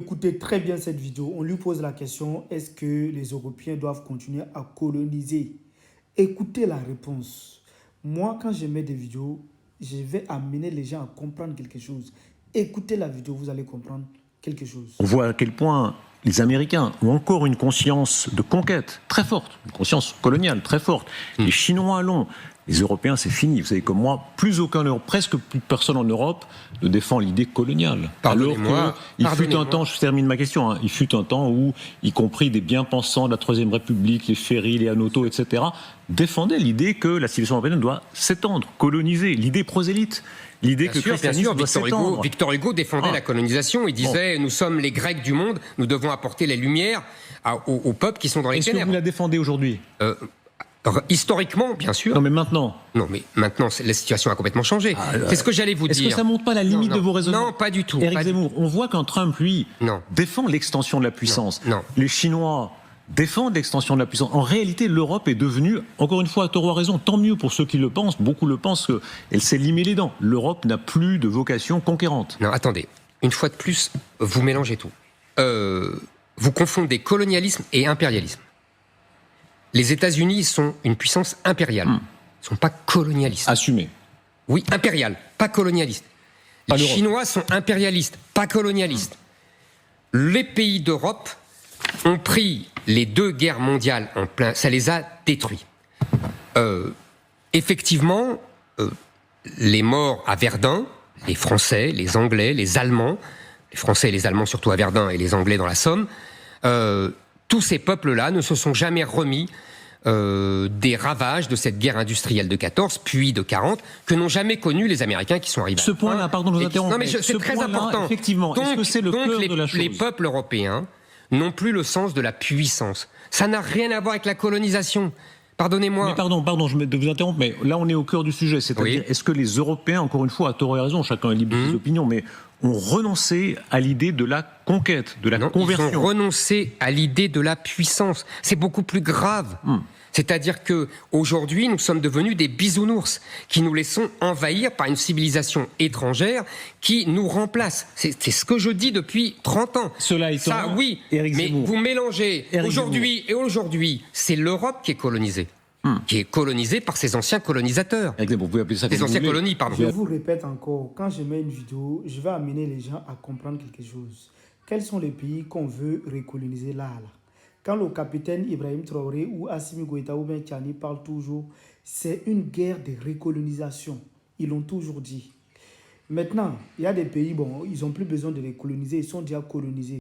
Écoutez très bien cette vidéo. On lui pose la question, est-ce que les Européens doivent continuer à coloniser? Écoutez la réponse. Moi, quand je mets des vidéos, je vais amener les gens à comprendre quelque chose. Écoutez la vidéo, vous allez comprendre quelque chose. On voit à quel point les Américains ont encore une conscience de conquête très forte, une conscience coloniale très forte. Les Chinois l'ont. Les Européens, c'est fini. Vous savez comme moi, presque plus personne en Europe ne défend l'idée coloniale. Pardonnez-moi. Il fut un temps, je termine ma question, il fut un temps où, y compris des bien-pensants de la Troisième République, les Ferry, les Hanoto, etc., défendaient l'idée que la civilisation européenne doit s'étendre, coloniser, l'idée prosélyte. L'idée que le christianisme doit s'étendre. Victor Hugo défendait la colonisation. Il disait nous sommes les Grecs du monde, nous devons apporter les lumières aux peuples qui sont dans les ténèbres. Est-ce que vous la défendez aujourd'hui? Historiquement, bien sûr. Non, mais maintenant. Non, mais maintenant, la situation a complètement changé. C'est ce que j'allais vous dire. Est-ce que ça montre pas la limite de vos raisonnements? Non, pas du tout. Éric Zemmour, on voit qu'un Trump, lui, défend l'extension de la puissance. Non. Les Chinois défendent l'extension de la puissance. En réalité, l'Europe est devenue, encore une fois, Taureau a raison, tant mieux pour ceux qui le pensent, beaucoup le pensent, qu'elle s'est limée les dents. L'Europe n'a plus de vocation conquérante. Non, attendez. Une fois de plus, vous mélangez tout. Vous confondez colonialisme et impérialisme. Les États-Unis sont une puissance impériale. Ils ne sont pas colonialistes. Assumé. Oui, impérial, pas colonialiste. Les Chinois sont impérialistes, pas colonialistes. Les pays d'Europe ont pris les deux guerres mondiales en plein... Ça les a détruits. Effectivement, les morts à Verdun, les Français, les Anglais, les Allemands, les Français et les Allemands surtout à Verdun et les Anglais dans la Somme, tous ces peuples-là ne se sont jamais remis des ravages de cette guerre industrielle de 14, puis de 40, que n'ont jamais connu les Américains qui sont arrivés. Ce point-là, pardon de vous interrompre. Non, mais c'est très important. Effectivement, est-ce que c'est le cœur de la chose? Les peuples européens n'ont plus le sens de la puissance. Ça n'a rien à voir avec la colonisation. Pardonnez-moi. Mais pardon de vous interrompre, mais là on est au cœur du sujet. C'est-à-dire, est-ce que les Européens, encore une fois, à tort et raison, chacun est libre de ses opinions, mais ont renoncé à l'idée de la conquête, de la conversion? Ils ont renoncé à l'idée de la puissance. C'est beaucoup plus grave. C'est-à-dire que aujourd'hui, nous sommes devenus des bisounours qui nous laissons envahir par une civilisation étrangère qui nous remplace. C'est ce que je dis depuis 30 ans. Cela étant, ça, oui, mais vous mélangez aujourd'hui, c'est l'Europe qui est colonisée. Qui est colonisée par ses anciens colonisateurs. Vous pouvez appeler ça des anciennes colonies, pardon. Je vous répète encore, quand je mets une vidéo, je vais amener les gens à comprendre quelque chose. Quels sont les pays qu'on veut recoloniser là? Quand le capitaine Ibrahim Traoré ou Assimi Goïta ou Ben Tchani parlent toujours, c'est une guerre de recolonisation. Ils l'ont toujours dit. Maintenant, il y a des pays, bon, ils n'ont plus besoin de les coloniser, ils sont déjà colonisés.